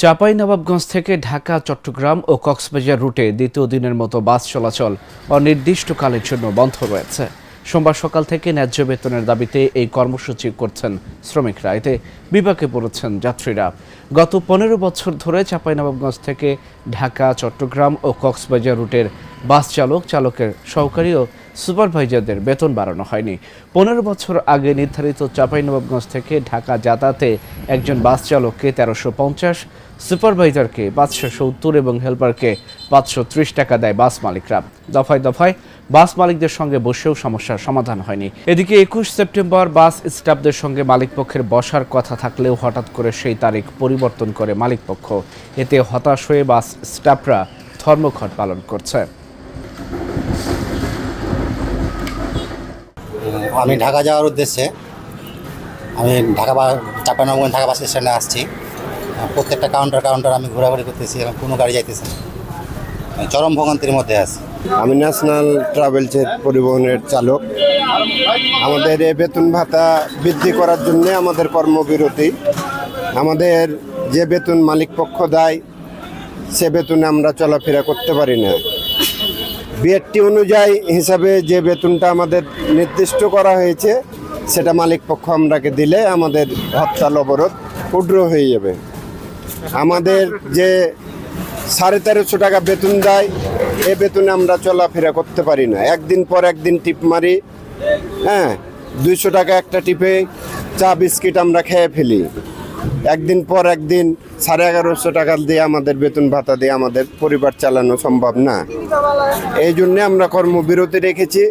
চাঁপাইনবাবগঞ্জ থেকে ঢাকা, চট্টগ্রাম ও কক্সবাজার রুটে দ্বিতীয় দিনের মতো বাস চলাচল অনির্দিষ্টকালের জন্য বন্ধ রয়েছে। সোমবার সকাল থেকে ন্যায্য বেতনের দাবিতে এই কর্মসূচি করছেন শ্রমিকরা। এতে বিপাকে পড়েছেন যাত্রীরা। গত 15 বছর ধরে চাঁপাইনবাবগঞ্জ থেকে ঢাকা, চট্টগ্রাম ও কক্সবাজার রুটের বাস চালকের সহকারী ও সুপারভাইজারদের বেতন বাড়ানো হয়নি। 15 বছর আগে নির্ধারিত চাঁপাইনবাবগঞ্জ থেকে ঢাকা যাতায়াতে একজন বাস চালককে 1350, সুপারভাইজারকে 570 এবং হেল্পারকে 530 টাকা দেয় বাস মালিকরা। দফায় দফায় বাস মালিকদের সঙ্গে বসেও সমস্যার সমাধান হয়নি। এদিকে 21 সেপ্টেম্বর বাস স্টাফদের সঙ্গে মালিকপক্ষের বসার কথা থাকলেও হঠাৎ করে সেই তারিখ পরিবর্তন করে মালিকপক্ষ। এতে হতাশ হয়ে বাস স্টাফরা ধর্মঘট পালন করছে। আমি ঢাকা যাওয়ার উদ্দেশ্যে চাঁপাইনবাবগঞ্জ ঢাকা বাস স্ট্যান্ডে আসছি। প্রত্যেকটা কাউন্টার আমি ঘোরাঘুরি করতেছি এবং কোনো গাড়ি যাইতেছে না। চরম ভোগান্তির মধ্যে আছি। আমি ন্যাশনাল ট্রাভেলসের পরিবহনের চালক। আমাদের এই বেতন ভাতা বৃদ্ধি করার জন্য আমাদের কর্মবিরতি। আমাদের যে বেতন মালিকপক্ষ দেয় সে বেতনে আমরা চলাফেরা করতে পারি না। বিএডটি অনুযায়ী হিসাবে যে বেতনটা আমাদের নির্দিষ্ট করা হয়েছে সেটা মালিকপক্ষ আমরাকে দিলে আমাদের হরতাল অবরোধ উগ্র হয়ে যাবে। আমাদের যে 1350 টাকা বেতন দেয় এ বেতনে আমরা চলাফেরা করতে পারি না। একদিন পর একদিন টিপ মারি, 200 টাকা একটা টিপে চা বিস্কিট আমরা খেয়ে ফেলি। একদিন পর একদিন 1150 টাকা দিয়ে আমাদের বেতন ভাতা দিয়ে আমাদের পরিবার চালানো সম্ভব না। এই জন্যে আমরা কর্মবিরতি রেখেছি।